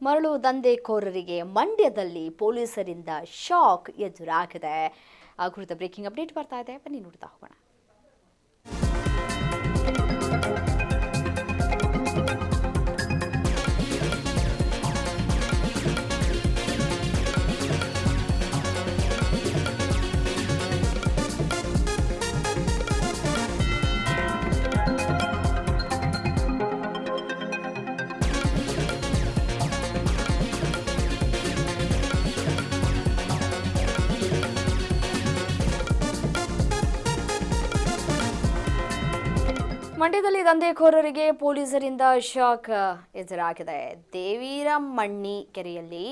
ಮರಳು ದಂಧೆಕೋರರಿಗೆ ಮಂಡ್ಯದಲ್ಲಿ ಪೊಲೀಸರಿಂದ ಶಾಕ್ ಎದುರಾಗಿದೆ. ಆ ಕುರಿತ ಬ್ರೇಕಿಂಗ್ ಅಪ್ಡೇಟ್ ಬರ್ತಾ ಇದೆ, ಬನ್ನಿ ನೋಡ್ತಾ ಹೋಗೋಣ. ಮಂಡ್ಯದಲ್ಲಿ ದಂಧೆಕೋರರಿಗೆ ಪೊಲೀಸರಿಂದ ಶಾಕ್ ಎದುರಾಗಿದೆ. ದೇವಿರಮಣ್ಣಿ ಕೆರೆಯಲ್ಲಿ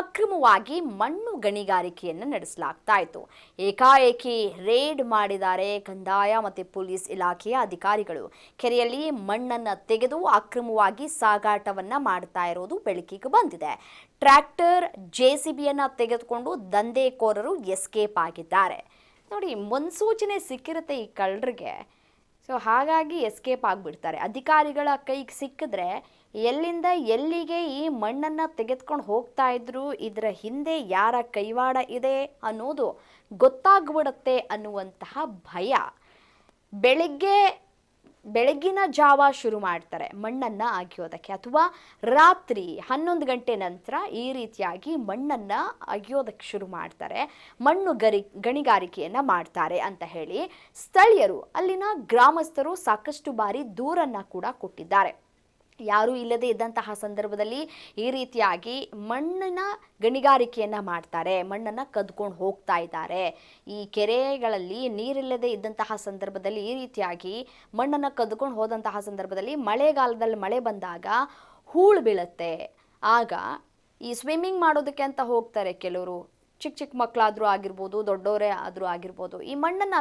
ಅಕ್ರಮವಾಗಿ ಮಣ್ಣು ಗಣಿಗಾರಿಕೆಯನ್ನು ನಡೆಸಲಾಗ್ತಾ ಇತ್ತು. ಏಕಾಏಕಿ ರೇಡ್ ಮಾಡಿದ್ದಾರೆ ಕಂದಾಯ ಮತ್ತು ಪೊಲೀಸ್ ಇಲಾಖೆಯ ಅಧಿಕಾರಿಗಳು. ಕೆರೆಯಲ್ಲಿ ಮಣ್ಣನ್ನು ತೆಗೆದು ಅಕ್ರಮವಾಗಿ ಸಾಗಾಟವನ್ನ ಮಾಡ್ತಾ ಇರೋದು ಬೆಳಕಿಗೆ ಬಂದಿದೆ. ಟ್ರ್ಯಾಕ್ಟರ್ ಜೆಸಿಬಿಯನ್ನ ತೆಗೆದುಕೊಂಡು ದಂಧೆಕೋರರು ಎಸ್ಕೇಪ್ ಆಗಿದ್ದಾರೆ. ನೋಡಿ, ಮುನ್ಸೂಚನೆ ಸಿಕ್ಕಿರುತ್ತೆ ಈ ಕಳ್ಳರಿಗೆ. ಸೊ ಹಾಗಾಗಿ ಎಸ್ಕೇಪ್ ಆಗಿಬಿಡ್ತಾರೆ. ಅಧಿಕಾರಿಗಳ ಕೈಗೆ ಸಿಕ್ಕಿದ್ರೆ ಎಲ್ಲಿಂದ ಎಲ್ಲಿಗೆ ಈ ಮಣ್ಣನ್ನು ತೆಗೆದುಕೊಂಡು ಹೋಗ್ತಾ ಇದ್ರು, ಇದರ ಹಿಂದೆ ಯಾರ ಕೈವಾಡ ಇದೆ ಅನ್ನೋದು ಗೊತ್ತಾಗ್ಬಿಡುತ್ತೆ ಅನ್ನುವಂತಹ ಭಯ. ಬೆಳಗಿನ ಜಾವ ಶುರು ಮಾಡ್ತಾರೆ ಮಣ್ಣನ್ನು ಅಗಿಯೋದಕ್ಕೆ, ಅಥವಾ ರಾತ್ರಿ 11 ಗಂಟೆ ನಂತರ ಈ ರೀತಿಯಾಗಿ ಮಣ್ಣನ್ನು ಅಗಿಯೋದಕ್ಕೆ ಶುರು ಮಾಡ್ತಾರೆ. ಮಣ್ಣು ಗಣಿಗಾರಿಕೆಯನ್ನು ಮಾಡ್ತಾರೆ ಅಂತ ಹೇಳಿ ಸ್ಥಳೀಯರು, ಅಲ್ಲಿನ ಗ್ರಾಮಸ್ಥರು ಸಾಕಷ್ಟು ಬಾರಿ ದೂರನ್ನು ಕೂಡ ಕೊಟ್ಟಿದ್ದಾರೆ. ಯಾರೂ ಇಲ್ಲದೆ ಇದ್ದಂತಹ ಸಂದರ್ಭದಲ್ಲಿ ಈ ರೀತಿಯಾಗಿ ಮಣ್ಣಿನ ಗಣಿಗಾರಿಕೆಯನ್ನು ಮಾಡ್ತಾರೆ, ಮಣ್ಣನ್ನು ಕದ್ಕೊಂಡು ಹೋಗ್ತಾ ಇದ್ದಾರೆ. ಈ ಕೆರೆಗಳಲ್ಲಿ ನೀರಿಲ್ಲದೆ ಇದ್ದಂತಹ ಸಂದರ್ಭದಲ್ಲಿ ಈ ರೀತಿಯಾಗಿ ಮಣ್ಣನ್ನು ಕದ್ಕೊಂಡು ಹೋದಂತಹ ಸಂದರ್ಭದಲ್ಲಿ ಮಳೆಗಾಲದಲ್ಲಿ ಮಳೆ ಬಂದಾಗ ಹೂಳು ಬೀಳುತ್ತೆ. ಆಗ ಈ ಸ್ವಿಮ್ಮಿಂಗ್ ಮಾಡೋದಕ್ಕೆ ಅಂತ ಹೋಗ್ತಾರೆ ಕೆಲವರು, ಚಿಕ್ಕ ಮಕ್ಕಳಾದರೂ ಆಗಿರ್ಬೋದು, ದೊಡ್ಡವರೇ ಆದರೂ ಆಗಿರ್ಬೋದು. ಈ ಮಣ್ಣನ್ನು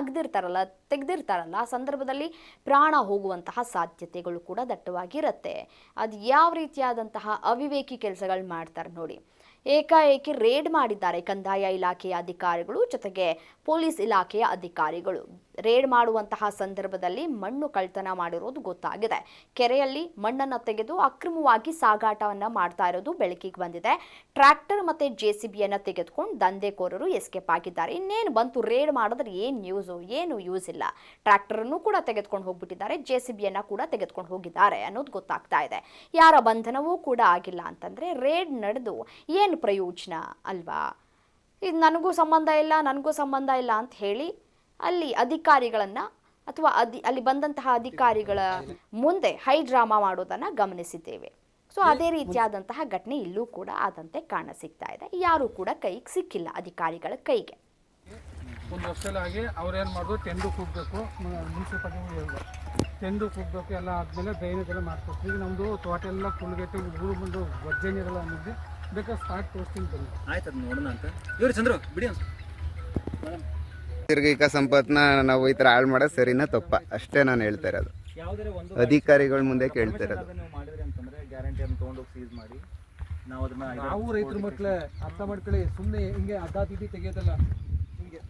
ತೆಗೆದಿರ್ತಾರಲ್ಲ, ಆ ಸಂದರ್ಭದಲ್ಲಿ ಪ್ರಾಣ ಹೋಗುವಂತಹ ಸಾಧ್ಯತೆಗಳು ಕೂಡ ದಟ್ಟವಾಗಿರುತ್ತೆ. ಅದು ಯಾವ ರೀತಿಯಾದಂತಹ ಅವಿವೇಕಿ ಕೆಲಸಗಳು ಮಾಡ್ತಾರೆ ನೋಡಿ. ಏಕಾಏಕಿ ರೇಡ್ ಮಾಡಿದ್ದಾರೆ ಕಂದಾಯ ಇಲಾಖೆಯ ಅಧಿಕಾರಿಗಳು ಜೊತೆಗೆ ಪೊಲೀಸ್ ಇಲಾಖೆಯ ಅಧಿಕಾರಿಗಳು. ರೇಡ್ ಮಾಡುವಂತಹ ಸಂದರ್ಭದಲ್ಲಿ ಮಣ್ಣು ಕಳ್ತನ ಮಾಡಿರೋದು ಗೊತ್ತಾಗಿದೆ. ಕೆರೆಯಲ್ಲಿ ಮಣ್ಣನ್ನು ತೆಗೆದು ಅಕ್ರಮವಾಗಿ ಸಾಗಾಟವನ್ನು ಮಾಡ್ತಾ ಇರೋದು ಬೆಳಕಿಗೆ ಬಂದಿದೆ. ಟ್ರ್ಯಾಕ್ಟರ್ ಮತ್ತು ಜೆಸಿಬಿಯನ್ನು ತೆಗೆದುಕೊಂಡು ದಂಧೆಕೋರರು ಎಸ್ಕೇಪ್ ಆಗಿದ್ದಾರೆ. ಇನ್ನೇನು ಬಂತು, ರೇಡ್ ಮಾಡಿದ್ರೆ ಏನು ಯೂಸ್ ಇಲ್ಲ. ಟ್ರ್ಯಾಕ್ಟರನ್ನು ಕೂಡ ತೆಗೆದುಕೊಂಡು ಹೋಗ್ಬಿಟ್ಟಿದ್ದಾರೆ, ಜೆಸಿಬಿಯನ್ನು ಕೂಡ ತೆಗೆದುಕೊಂಡು ಹೋಗಿದ್ದಾರೆ ಅನ್ನೋದು ಗೊತ್ತಾಗ್ತಾ ಇದೆ. ಯಾರ ಬಂಧನವೂ ಕೂಡ ಆಗಿಲ್ಲ ಅಂತಂದರೆ ರೇಡ್ ನಡೆದು ಏನು ಪ್ರಯೋಜನ ಅಲ್ವಾ? ಇದು ನನಗೂ ಸಂಬಂಧ ಇಲ್ಲ ಅಂತ ಹೇಳಿ ಅಲ್ಲಿ ಅಧಿಕಾರಿಗಳನ್ನು ಅಥವಾ ಅಲ್ಲಿ ಬಂದಂತಹ ಅಧಿಕಾರಿಗಳ ಮುಂದೆ ಹೈ ಡ್ರಾಮಾ ಮಾಡೋದನ್ನು ಗಮನಿಸಿದ್ದೇವೆ. ಸೊ ಅದೇ ರೀತಿಯಾದಂತಹ ಘಟನೆ ಇಲ್ಲೂ ಕೂಡ ಆದಂತೆ ಕಾಣ ಸಿಗ್ತಾ ಇದೆ. ಯಾರೂ ಕೂಡ ಕೈಗೆ ಸಿಕ್ಕಿಲ್ಲ ಅಧಿಕಾರಿಗಳ ಕೈಗೆ. ಒಂದು ವರ್ಷದಲ್ಲಿ ಅವ್ರೇನು ಮಾಡೋದು, ಟೆಂಡು ಕೂಗಬೇಕು, ಮುನ್ಸಿಪಾಲಿಟಿ ಟೆಂಡು ಕೂಗಬೇಕು, ಎಲ್ಲ ಆದಮೇಲೆ ಡ್ರೈನೇಜ್ ಎಲ್ಲ ಮಾಡ್ಕೊಡ್ತೀವಿ. ಈಗ ನಮ್ಮದು ತೋಟ ಎಲ್ಲ ಕುಳ್ಗೈತೆ, ಊರು ಬಂದು ವಜ್ಜೆ ನೀರೆಲ್ಲ ಅನ್ನಿದ್ದೆ ಬೇಕಾದ್ರೆ ಸ್ಟಾರ್ಟ್ ತೋರಿಸ್ತೀನಿ ಬನ್ನಿ. ಆಯ್ತು, ಅದು ನೋಡೋಣ ಅಂತ. ಇವ್ರು ಚಂದ್ರು ಬಿಡಿ. ನೈಸರ್ಗಿಕ ಸಂಪತ್ನ ನಾವು ಈ ಥರ ಹಾಳು ಮಾಡೋದು ಸರಿನಾ ತಪ್ಪ ಅಷ್ಟೇ ನಾನು ಹೇಳ್ತಾ ಇರೋದು. ಅಧಿಕಾರಿಗಳ ಮುಂದೆ ಕೇಳ್ತಾ ಇರೋದು. ನಾವು ರೈತರ ಮಕ್ಕಳೇ ಅರ್ಥ ಮಾಡ್ಕೊಳ್ಳಿ. ಸುಮ್ಮನೆ ಹಿಂಗೆ ಅಡ್ಡಾದಿದ್ದಿ ತೆಗಿಯೋದಲ್ಲ. ಹಿಂಗೆ